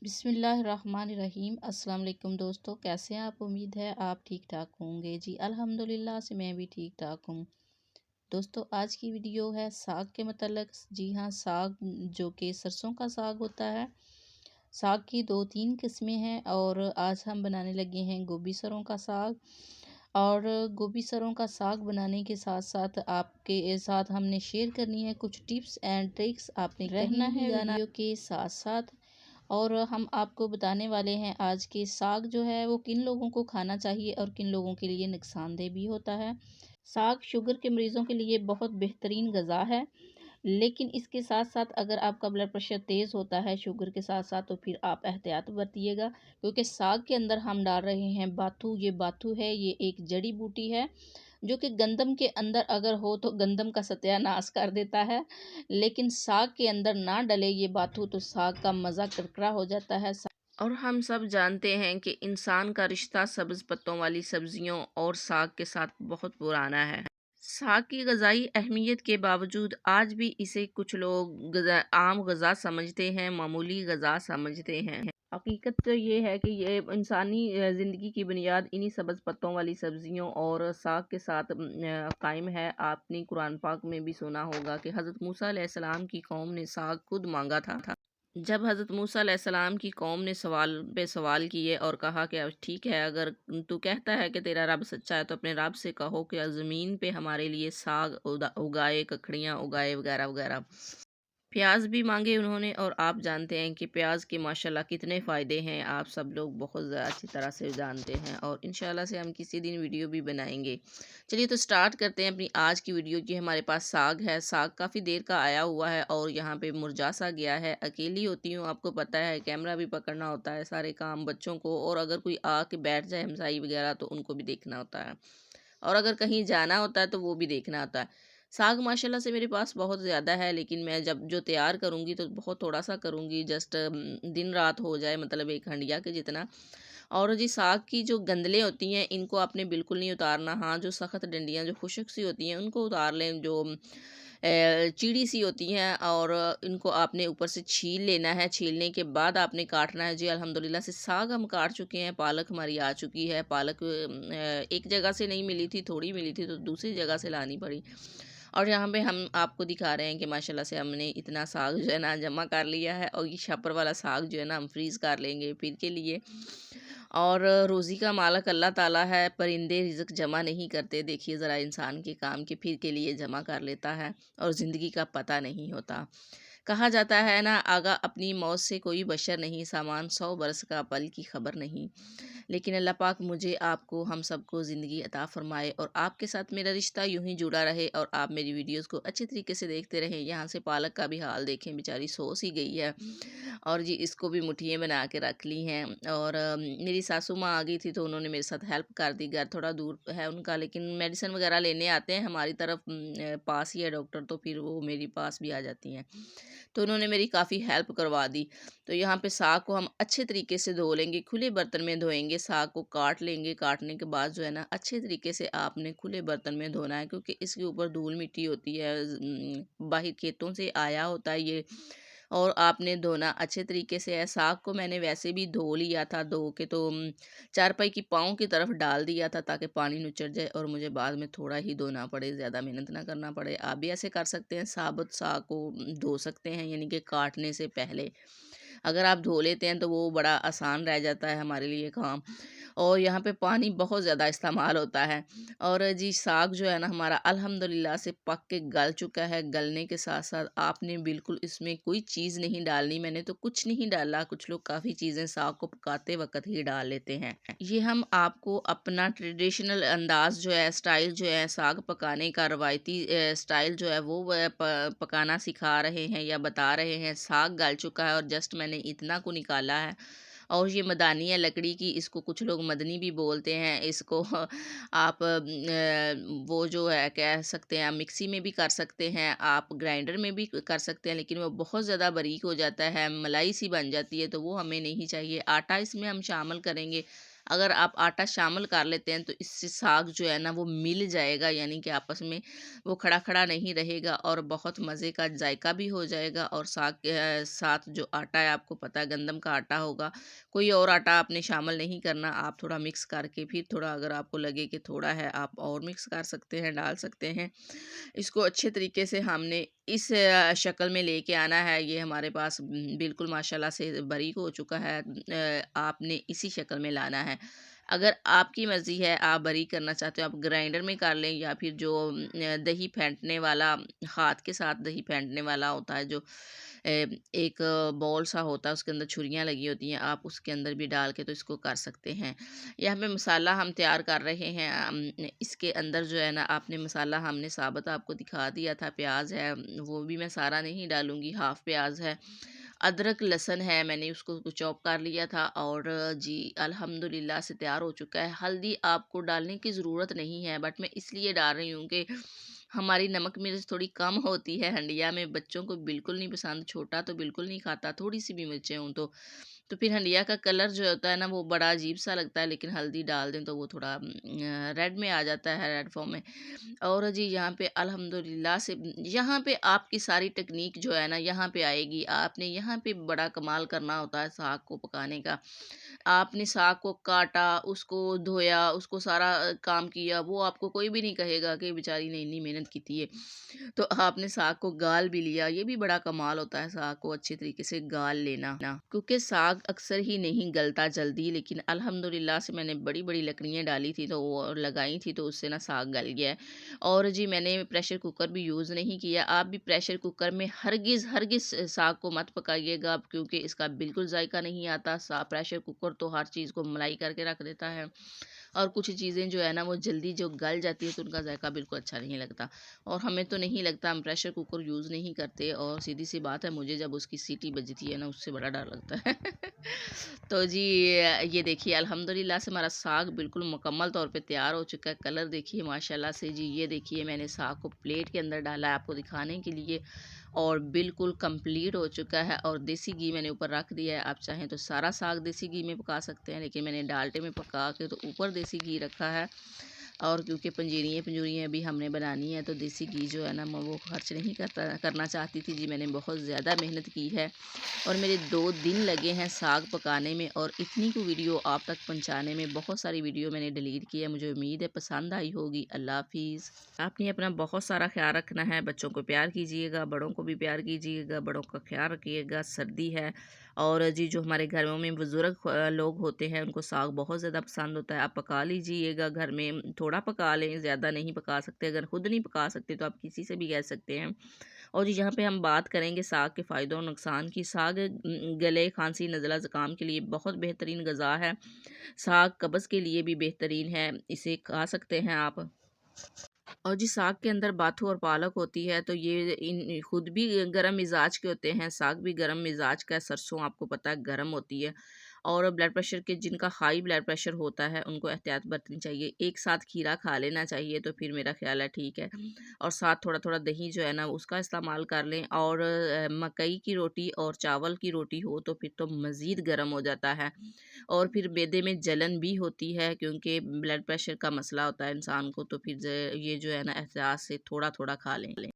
बिस्मिल्लाहिर्रहमानिर्रहीम। अस्सलाम वालेकुम दोस्तों, कैसे हैं आप? उम्मीद है आप ठीक ठाक होंगे। जी अल्हम्दुलिल्लाह से मैं भी ठीक ठाक हूँ। दोस्तों आज की वीडियो है साग के मतलब। जी हाँ, साग जो कि सरसों का साग होता है। साग की दो तीन किस्में हैं और आज हम बनाने लगे हैं गोभी सरों का साग। और गोभी सरों का साग बनाने के साथ साथ आपके साथ हमने शेयर करनी है कुछ टिप्स एंड ट्रिक्स। आपने रहना है वीडियो के साथ साथ। और हम आपको बताने वाले हैं आज के साग जो है वो किन लोगों को खाना चाहिए और किन लोगों के लिए नुकसानदेह भी होता है। साग शुगर के मरीज़ों के लिए बहुत बेहतरीन ग़िज़ा है, लेकिन इसके साथ साथ अगर आपका ब्लड प्रेशर तेज़ होता है शुगर के साथ साथ तो फिर आप एहतियात बरतिएगा, क्योंकि साग के अंदर हम डाल रहे हैं बाथू। ये बाथू है, ये एक जड़ी बूटी है जो कि गंदम के अंदर अगर हो तो गंदम का सत्यानाश कर देता है, लेकिन साग के अंदर ना डले ये बाथू तो साग का मज़ा करकरा हो जाता है। और हम सब जानते हैं कि इंसान का रिश्ता सब्ज़ पत्तों वाली सब्जियों और साग के साथ बहुत पुराना है। साग की ग़िज़ाई अहमियत के बावजूद आज भी इसे कुछ लोग आम ग़िज़ा समझते हैं, मामूली ग़िज़ा समझते हैं। हकीकत तो ये है कि ये इंसानी ज़िंदगी की बुनियाद इन्हीं सब्ज़ पत्तों वाली सब्जियों और साग के साथ कायम है। आपने कुरान पाक में भी सुना होगा कि हज़रत मूसा अलैहिस्सलाम की कौम ने साग खुद मांगा था। जब हज़रत मूसा अलैहिस्सलाम की कौम ने सवाल पे सवाल किए और कहा कि अब ठीक है, अगर तू कहता है कि तेरा रब सच्चा है तो अपने रब से कहो कि ज़मीन पे हमारे लिए साग उगाए, ककड़ियाँ उगाए वगैरह वगैरह। प्याज भी मांगे उन्होंने, और आप जानते हैं कि प्याज के माशाल्लाह कितने फ़ायदे हैं, आप सब लोग बहुत अच्छी तरह से जानते हैं और इंशाल्लाह से हम किसी दिन वीडियो भी बनाएंगे। चलिए तो स्टार्ट करते हैं अपनी आज की वीडियो की। हमारे पास साग है, साग काफ़ी देर का आया हुआ है और यहाँ पे मुरझा सा गया है। अकेली होती हूँ, आपको पता है, कैमरा भी पकड़ना होता है, सारे काम बच्चों को, और अगर कोई आके बैठ जाए हमसाई वगैरह तो उनको भी देखना होता है, और अगर कहीं जाना होता है तो वो भी देखना होता है। साग माशाल्लाह से मेरे पास बहुत ज़्यादा है, लेकिन मैं जब जो तैयार करूँगी तो बहुत थोड़ा-सा करूँगी, जस्ट दिन रात हो जाए, मतलब एक हंडिया के जितना। और जी साग की जो गंदलें होती हैं इनको आपने बिल्कुल नहीं उतारना। हाँ, जो सख्त डंडियाँ जो खुश्क सी होती हैं उनको उतार लें, जो चीड़ी सी होती हैं, और इनको आपने ऊपर से छील लेना है। छीलने के बाद आपने काटना है। जी अल्हम्दुलिल्लाह से साग हम काट चुके हैं, पालक हमारी आ चुकी है। पालक एक जगह से नहीं मिली थी, थोड़ी मिली थी तो दूसरी जगह से लानी पड़ी। और यहाँ पे हम आपको दिखा रहे हैं कि माशाल्लाह से हमने इतना साग जो है ना जमा कर लिया है, और ये छप्पर वाला साग जो है ना हम फ्रीज़ कर लेंगे फिर के लिए। और रोज़ी का मालिक अल्लाह ताला है, परिंदे रिज़्क जमा नहीं करते। देखिए ज़रा, इंसान के काम के फिर के लिए जमा कर लेता है, और ज़िंदगी का पता नहीं होता। कहा जाता है ना, आगा अपनी मौत से कोई बशर नहीं, सामान 100 बरस का पल की खबर नहीं। लेकिन अल्लाह पाक मुझे, आपको, हम सबको ज़िंदगी अता फ़रमाए और आपके साथ मेरा रिश्ता यूं ही जुड़ा रहे, और आप मेरी वीडियोस को अच्छे तरीके से देखते रहें। यहाँ से पालक का भी हाल देखें, बेचारी सो सी गई है, और जी इसको भी मुठियाँ बना के रख ली हैं। और मेरी सासू माँ आ गई थी तो उन्होंने मेरे साथ हेल्प कर दी। घर थोड़ा दूर है उनका, लेकिन मेडिसिन वगैरह लेने आते हैं हमारी तरफ, पास ही है डॉक्टर, तो फिर वो मेरी पास भी आ जाती हैं, तो उन्होंने मेरी काफ़ी हेल्प करवा दी। तो यहाँ पे साग को हम अच्छे तरीके से धो लेंगे, खुले बर्तन में धोएंगे। साग को काट लेंगे, काटने के बाद जो है ना अच्छे तरीके से आपने खुले बर्तन में धोना है, क्योंकि इसके ऊपर धूल मिट्टी होती है, बाहर खेतों से आया होता है ये, और आपने धोना अच्छे तरीके से है। साग को मैंने वैसे भी धो लिया था, धो के तो चारपाई की पाँव की तरफ डाल दिया था ताकि पानी नुचड़ जाए और मुझे बाद में थोड़ा ही धोना पड़े, ज़्यादा मेहनत ना करना पड़े। आप भी ऐसे कर सकते हैं, साबुत साग को धो सकते हैं, यानी कि काटने से पहले अगर आप धो लेते हैं तो वो बड़ा आसान रह जाता है हमारे लिए काम। और यहाँ पे पानी बहुत ज़्यादा इस्तेमाल होता है। और जी साग जो है ना हमारा अल्हम्दुलिल्लाह से पक के गल चुका है। गलने के साथ साथ आपने बिल्कुल इसमें कोई चीज़ नहीं डालनी, मैंने तो कुछ नहीं डाला। कुछ लोग काफ़ी चीज़ें साग को पकाते वक्त ही डाल लेते हैं। ये हम आपको अपना ट्रेडिशनल अंदाज़ जो है, स्टाइल जो है साग पकाने का, रवायती स्टाइल जो है वो पकाना सिखा रहे हैं या बता रहे हैं। साग गल चुका है और जस्ट मैंने इतना को निकाला है, और ये मदानी है लकड़ी की, इसको कुछ लोग मदनी भी बोलते हैं। इसको आप वो जो है कह सकते हैं, आप मिक्सी में भी कर सकते हैं, आप ग्राइंडर में भी कर सकते हैं, लेकिन वो बहुत ज़्यादा बारीक हो जाता है, मलाई सी बन जाती है, तो वो हमें नहीं चाहिए। आटा इसमें हम शामिल करेंगे। अगर आप आटा शामिल कर लेते हैं तो इससे साग जो है ना वो मिल जाएगा, यानी कि आपस में वो खड़ा खड़ा नहीं रहेगा और बहुत मज़े का जायका भी हो जाएगा। और साग के साथ जो आटा है, आपको पता है गंदम का आटा होगा, कोई और आटा आपने शामिल नहीं करना। आप थोड़ा मिक्स करके फिर थोड़ा, अगर आपको लगे कि थोड़ा है, आप और मिक्स कर सकते हैं, डाल सकते हैं। इसको अच्छे तरीके से हमने इस शक्ल में लेके आना है। ये हमारे पास बिल्कुल माशाल्लाह से बारीक हो चुका है। आपने इसी शक्ल में लाना है। अगर आपकी मर्ज़ी है, आप बारीक करना चाहते हो, आप ग्राइंडर में कर लें, या फिर जो दही फेंटने वाला, हाथ के साथ दही फेंटने वाला होता है, जो एक बॉल सा होता है, उसके अंदर छुरियाँ लगी होती हैं, आप उसके अंदर भी डाल के तो इसको कर सकते हैं। यहाँ पे मसाला हम तैयार कर रहे हैं। इसके अंदर जो है ना, आपने मसाला हमने साबुत आपको दिखा दिया था। प्याज है, वो भी मैं सारा नहीं डालूँगी, हाफ़ प्याज है। अदरक लहसुन है, मैंने उसको चॉप कर लिया था। और जी अल्हम्दुलिल्लाह से तैयार हो चुका है। हल्दी आपको डालने की ज़रूरत नहीं है, बट मैं इसलिए डाल रही हूँ कि हमारी नमक मिर्च थोड़ी कम होती है हंडिया में, बच्चों को बिल्कुल नहीं पसंद, छोटा तो बिल्कुल नहीं खाता थोड़ी सी भी मिर्चें हों तो फिर हंडिया का कलर जो होता है ना, वो बड़ा अजीब सा लगता है, लेकिन हल्दी डाल दें तो वो थोड़ा रेड में आ जाता है, रेड फॉर्म में। और जी यहाँ पे अल्हम्दुलिल्लाह से यहाँ पे आपकी सारी टेक्निक जो है ना यहाँ पे आएगी। आपने यहाँ पे बड़ा कमाल करना होता है साग को पकाने का। आपने साग को काटा, उसको धोया, उसको सारा काम किया, वो आपको कोई भी नहीं कहेगा कि बेचारी ने इतनी मेहनत की थी ये। तो आपने साग को गाल भी लिया, ये भी बड़ा कमाल होता है साग को अच्छे तरीके से गाल लेना ना, क्योंकि साग अक्सर ही नहीं गलता जल्दी, लेकिन अल्हम्दुलिल्लाह से मैंने बड़ी-बड़ी लकड़ियाँ डाली थी तो वो लगाई थी, तो उससे ना साग गल गया है। और जी मैंने प्रेशर कुकर भी यूज़ नहीं किया। आप भी प्रेशर कुकर में हरगिज़ साग को मत पकाइएगा, क्योंकि इसका बिल्कुल जायका नहीं आता। सा प्रेशर कुकर तो हर चीज़ को मलाई करके रख देता है, और कुछ चीज़ें जो है ना वो जल्दी जो गल जाती है तो उनका जायका बिल्कुल अच्छा नहीं लगता। और हमें तो नहीं लगता, हम प्रेशर कुकर यूज़ नहीं करते। और सीधी सी बात है, मुझे जब उसकी सीटी बजती है ना, उससे बड़ा डर लगता है। तो जी ये देखिए अल्हम्दुलिल्लाह से हमारा साग बिल्कुल मुकम्मल तौर पे तैयार हो चुका है। कलर देखिए माशाल्लाह से जी। ये देखिए मैंने साग को प्लेट के अंदर डाला है आपको दिखाने के लिए, और बिल्कुल कंप्लीट हो चुका है। और देसी घी मैंने ऊपर रख दिया है। आप चाहें तो सारा साग देसी घी में पका सकते हैं, लेकिन मैंने डालटे में पका के तो ऊपर देसी घी रखा है। और क्योंकि पंजीरियाँ भी हमने बनानी है, तो देसी घी जो है ना मैं वो खर्च नहीं करना चाहती थी जी। मैंने बहुत ज़्यादा मेहनत की है, और मेरे 2 दिन लगे हैं साग पकाने में, और इतनी को वीडियो आप तक पहुंचाने में। बहुत सारी वीडियो मैंने डिलीट की है। मुझे उम्मीद है पसंद आई होगी। अल्लाह हाफिज़। आपने अपना बहुत सारा ख्याल रखना है। बच्चों को प्यार कीजिएगा, बड़ों को भी प्यार कीजिएगा, बड़ों का ख्याल रखिएगा। सर्दी है, और जी जो हमारे घरों में बुज़ुर्ग लोग होते हैं, उनको साग बहुत ज़्यादा पसंद होता है। आप पका लीजिएगा घर में, थोड़ा पका लें, ज़्यादा नहीं पका सकते। अगर खुद नहीं पका सकते तो आप किसी से भी कह सकते हैं। और जी यहाँ पे हम बात करेंगे साग के फ़ायदों और नुकसान की। साग गले, खांसी, नज़ला, ज़ुकाम के लिए बहुत बेहतरीन ग़िज़ा है। साग कब्ज़ के लिए भी बेहतरीन है, इसे खा सकते हैं आप। और जी साग के अंदर बाथू और पालक होती है, तो ये इन खुद भी गर्म मिजाज के होते हैं। साग भी गर्म मिजाज का है, सरसों आपको पता है गर्म होती है। और ब्लड प्रेशर के, जिनका हाई ब्लड प्रेशर होता है, उनको एहतियात बरतनी चाहिए। एक साथ खीरा खा लेना चाहिए, तो फिर मेरा ख्याल है ठीक है। और साथ थोड़ा थोड़ा दही जो है ना उसका इस्तेमाल कर लें। और मकई की रोटी और चावल की रोटी हो तो फिर तो मज़ीद गर्म हो जाता है। और फिर मैदे में जलन भी होती है, क्योंकि ब्लड प्रेशर का मसला होता है इंसान को, तो फिर ये जो है ना एहतियात से थोड़ा थोड़ा खा लें।